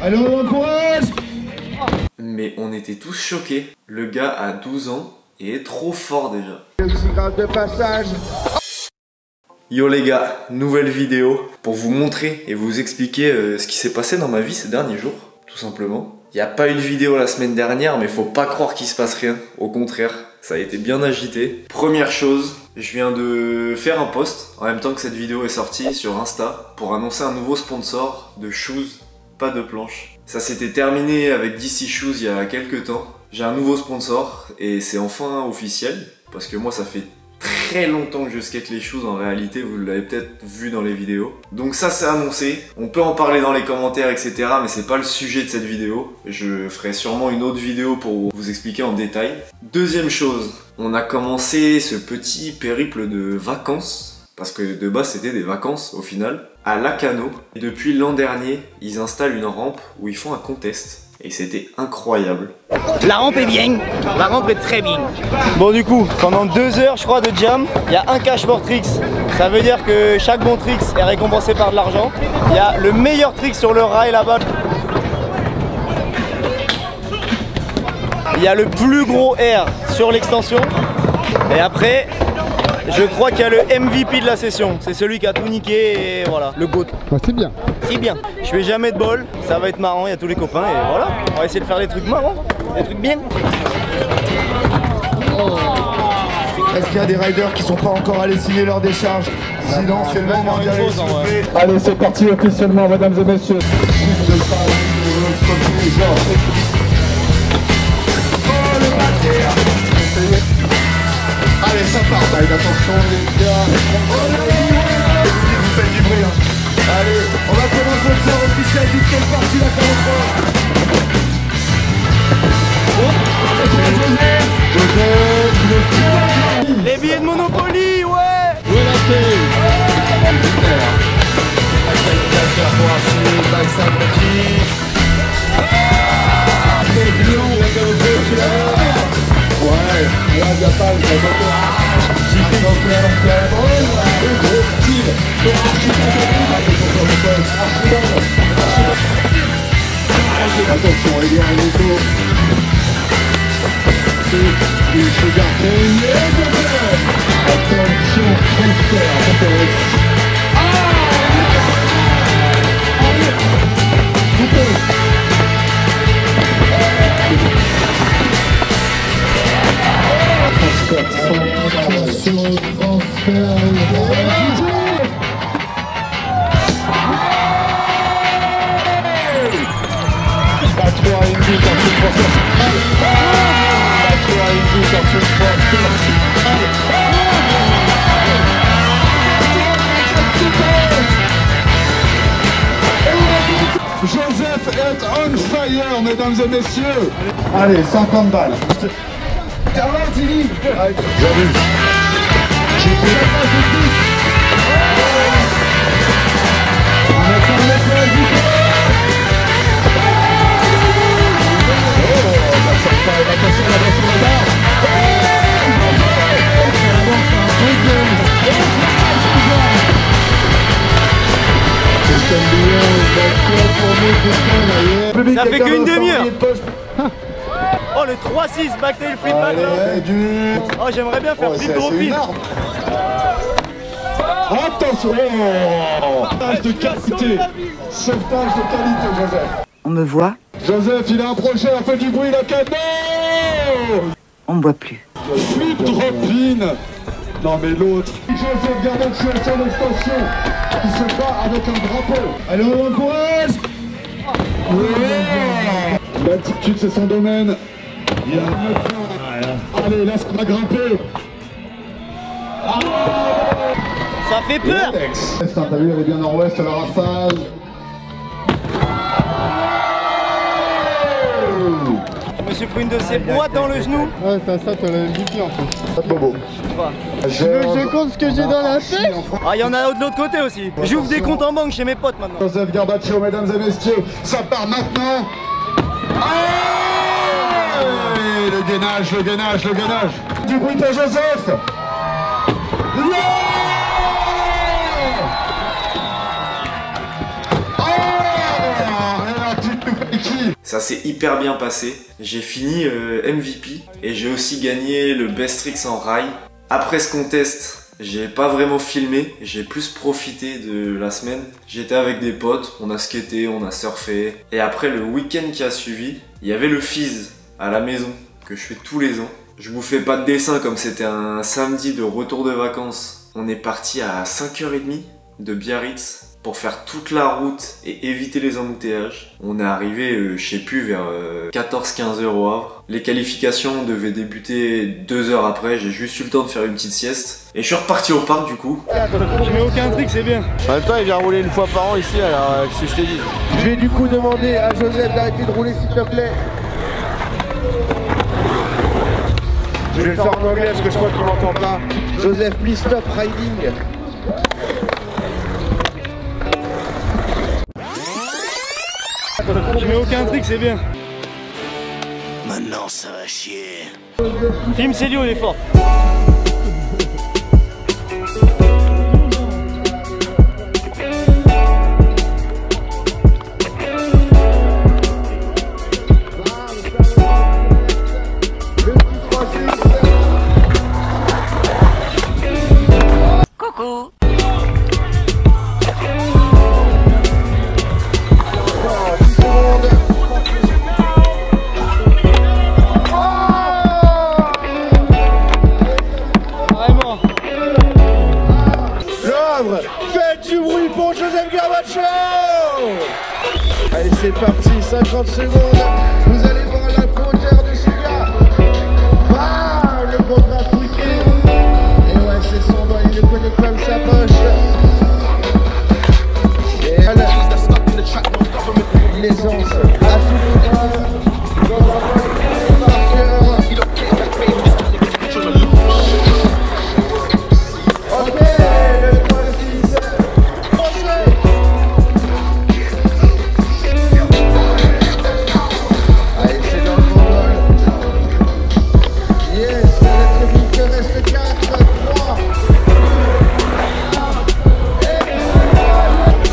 Allez, on l'encourage. Mais on était tous choqués. Le gars a 12 ans et est trop fort déjà. Le petit grave de passage. Yo les gars, nouvelle vidéo pour vous montrer et vous expliquer ce qui s'est passé dans ma vie ces derniers jours, tout simplement. Il n'y a pas eu de vidéo la semaine dernière, mais faut pas croire qu'il se passe rien. Au contraire, ça a été bien agité. Première chose, je viens de faire un post en même temps que cette vidéo est sortie sur Insta pour annoncer un nouveau sponsor de shoes, pas de planche. Ça s'était terminé avec DC Shoes il y a quelques temps. J'ai un nouveau sponsor et c'est enfin officiel parce que moi ça fait très longtemps que je skate les shoes en réalité, vous l'avez peut-être vu dans les vidéos. Donc ça c'est annoncé, on peut en parler dans les commentaires etc, mais c'est pas le sujet de cette vidéo. Je ferai sûrement une autre vidéo pour vous expliquer en détail. Deuxième chose, on a commencé ce petit périple de vacances, parce que de base c'était des vacances au final, à Lacano. Et depuis l'an dernier, ils installent une rampe où ils font un contest. Et c'était incroyable. La rampe est bien, la rampe est très bien. Bon du coup, pendant 2 heures je crois de jam, il y a un cash for tricks. Ça veut dire que chaque bon tricks est récompensé par de l'argent. Il y a le meilleur trick sur le rail là-bas. Il y a le plus gros air sur l'extension. Et après, je crois qu'il y a le MVP de la session. C'est celui qui a tout niqué et voilà, le GOAT. Bah, c'est bien. C'est bien. Je fais jamais de bol, ça va être marrant, il y a tous les copains et voilà. On va essayer de faire des trucs marrants, des trucs bien. Est-ce qu'il y a des riders qui sont pas encore allés signer leur décharge? Sinon, c'est le moment d'y aller, s'il vous plaît. Allez, c'est parti officiellement, mesdames et messieurs. Allez, ça part. Allez, attention les gars. Vous faites du bruit. Allez, on va faire un concert officiel du skate party la 43. Les billets de Monopoly, ouais. Attention, il y a un auto. Il se garde. Attention, transfert. Joseph est on fire, mesdames et messieurs. Allez, 50 balles. Carlantini. J'avoue. J'ai fait la phase de plus. On attend le mec. Attention là-bas. Ça fait qu'une demi-heure. Oh le 3-6 backtail flip back là. Oh j'aimerais bien faire flip drop in. Attention. Sauvetage de qualité. Sauvetage de qualité, Joseph. On me voit. Joseph, il a un projet, un peu du bruit, la cadeau. On me voit plus. Flip drop in. Non mais l'autre. Joseph Garnaccio sur l'extension. Il se bat avec un drapeau. Allez, on l'encourage. L'altitude, c'est son domaine. Il a... Allez, là, ça va grimper. Ça fait peur. T'as vu, elle est bien nord-ouest, la rafale. Je me suis pris une de ces boîtes dans le genou. Ouais, t'as ça, t'as la MVP en plus. Pas de bobo. Je compte ce que j'ai dans la tête. Ah, il y en a de l'autre côté aussi. J'ouvre des comptes en banque chez mes potes maintenant. Joseph Garnaccio, mesdames et messieurs, ça part maintenant. Allez, le gainage, le gainage, le gainage. Du bruit pour Joseph. Ça s'est hyper bien passé. J'ai fini MVP et j'ai aussi gagné le Best Tricks en rail. Après ce contest, j'ai pas vraiment filmé, j'ai plus profité de la semaine. J'étais avec des potes, on a skaté, on a surfé. Et après le week-end qui a suivi, il y avait le Fizz à la maison que je fais tous les ans. Je vous fais pas de dessin comme c'était un samedi de retour de vacances. On est parti à 5h30 de Biarritz pour faire toute la route et éviter les embouteillages. On est arrivé, je sais plus, vers 14-15h au Havre. Les qualifications devaient débuter 2 heures après, j'ai juste eu le temps de faire une petite sieste. Et je suis reparti au parc du coup. Je mets aucun trick, c'est bien. En même temps, il vient rouler une fois par an ici, alors si je te dis. Je vais du coup demander à Joseph d'arrêter de rouler s'il te plaît. Je vais le faire en anglais parce que je crois qu'on m'entend pas. Joseph, please stop riding. Je mets aucun trick, c'est bien. Maintenant ça va chier. Film Célio, il est fort. Coucou. Faites du bruit pour Joseph Garbacho. Allez, c'est parti, 50 secondes. Vous allez voir la hauteur de ce gars. Waouh, le contrat truqué. Et ouais, c'est son doigt, il le connaît comme sa poche. Et voilà. L'aisance à tout le monde. Dans un marqueur. Ok.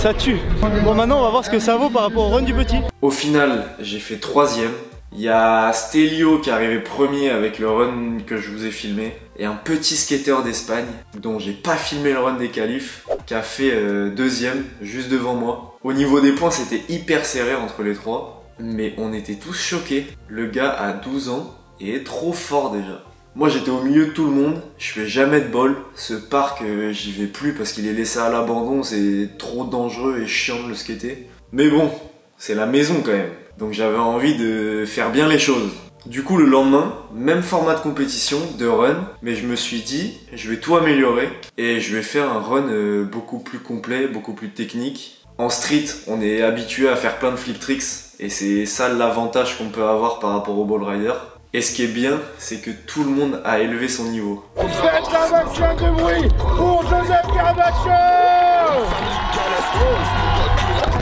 Ça tue. Bon, maintenant on va voir ce que ça vaut par rapport au run du petit. Au final, j'ai fait 3ème. Il y a Stelio qui est arrivé premier avec le run que je vous ai filmé. Et un petit skater d'Espagne, dont j'ai pas filmé le run des qualifs, qui a fait 2ème, juste devant moi. Au niveau des points, c'était hyper serré entre les trois. Mais on était tous choqués. Le gars a 12 ans et est trop fort déjà. Moi j'étais au milieu de tout le monde, je fais jamais de bol. Ce parc, j'y vais plus parce qu'il est laissé à l'abandon, c'est trop dangereux et chiant de le skater. Mais bon, c'est la maison quand même. Donc j'avais envie de faire bien les choses. Du coup le lendemain, même format de compétition, de run, mais je me suis dit, je vais tout améliorer et je vais faire un run beaucoup plus complet, beaucoup plus technique. En street, on est habitué à faire plein de flip tricks et c'est ça l'avantage qu'on peut avoir par rapport au ball rider. Et ce qui est bien, c'est que tout le monde a élevé son niveau. Faites un maximum de bruit pour Joseph Garbacho.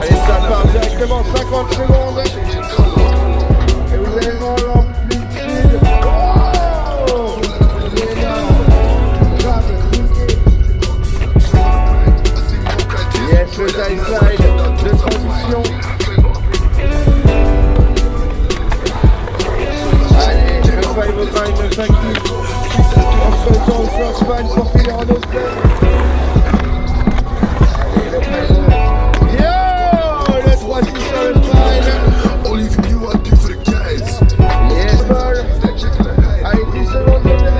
Allez, ça part directement, 50 secondes. Et vous allez voir l'amplitude. Oh, yes, le side slide de transition. Il vaut pas une 5 en faisant le first man pour finir en Australie. Yo, le 3-6 sur le smile. Yes, ball. Allez, 10 secondes de TF.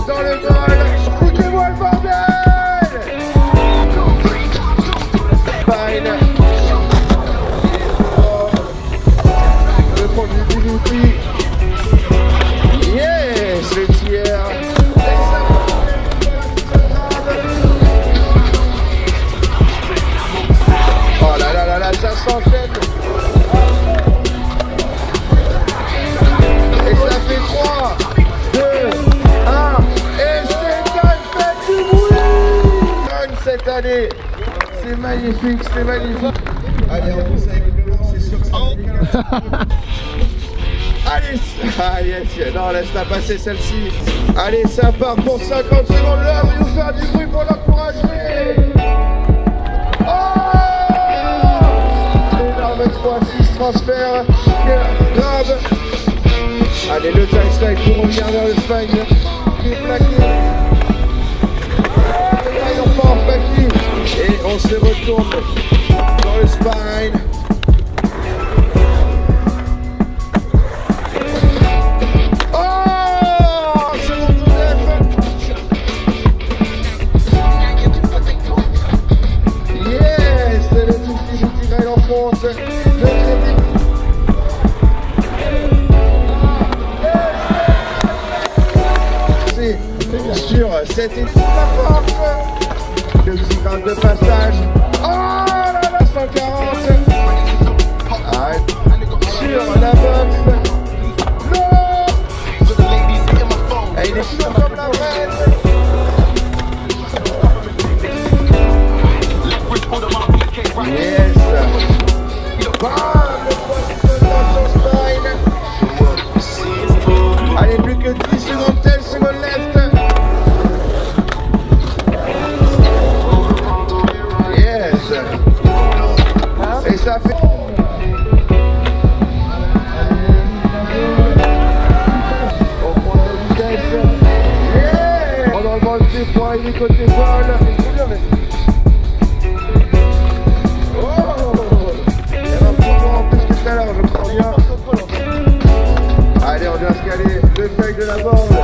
Dans le bol, foutez-moi le bordel. Fine. Le premier du outil. Yes, le tiers. Oh là là là là, ça s'enchaîne. Et ça fait 3, 2, 1, et c'est allez. C'est magnifique, c'est magnifique. Allez, en plus avec le vent, c'est sûr que ça Allez, ah yes, non, laisse-la passer celle-ci. Allez, ça part pour 50 secondes. Là, on va nous faire du bruit pour l'encourager. Oh, énorme 3-6 transfert. Grave. Allez, le tie slide pour revenir vers le spine. Il est plaqué. Allez, on part en plaqué. Et on se retourne dans le spine. C'était la force. Le petit grade de passage. Oh là là, 140. Arrête. Sur la boxe. Non. Et il est sûr comme la reine. Yes. Bam, le positionnement sur spine. Allez, plus que 10 secondes telles, seconde left. Et ça fait... On prend la vitesse. Yeah. On remonte les points, il est côté vol. Oh, il y a un peu en plus que tout à l'heure, je prends bien. Allez, on vient se caler le feuille de la bande.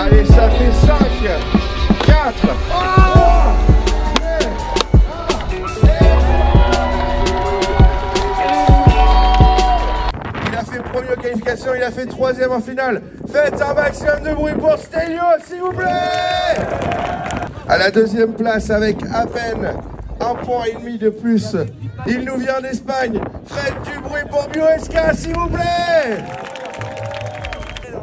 Allez, ça fait 5, 4. Oh, il a fait premier en qualification, il a fait 3e en finale. Faites un maximum de bruit pour Stelio, s'il vous plaît. À la 2e place avec à peine 1,5 point de plus. Il nous vient d'Espagne. Faites du bruit pour Bioesca, s'il vous plaît.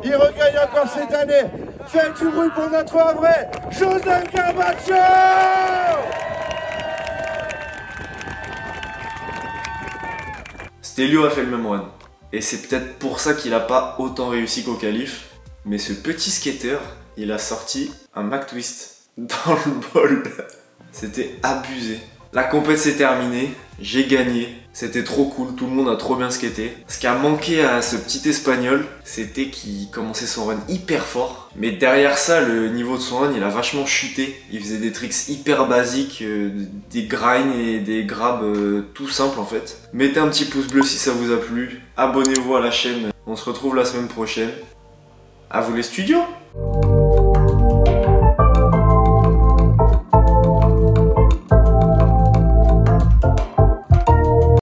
Il regagne encore cette année. Faites du bruit pour notre vrai Joseph Garbacho. Stelio a fait le même run. Et c'est peut-être pour ça qu'il a pas autant réussi qu'au qualif. Mais ce petit skater, il a sorti un Mac Twist dans le bol. C'était abusé. La compète s'est terminée, j'ai gagné, c'était trop cool, tout le monde a trop bien skaté. Ce qui a manqué à ce petit espagnol, c'était qu'il commençait son run hyper fort. Mais derrière ça, le niveau de son run, il a vachement chuté. Il faisait des tricks hyper basiques, des grinds et des grabs tout simples en fait. Mettez un petit pouce bleu si ça vous a plu, abonnez-vous à la chaîne, on se retrouve la semaine prochaine. À vous les studios!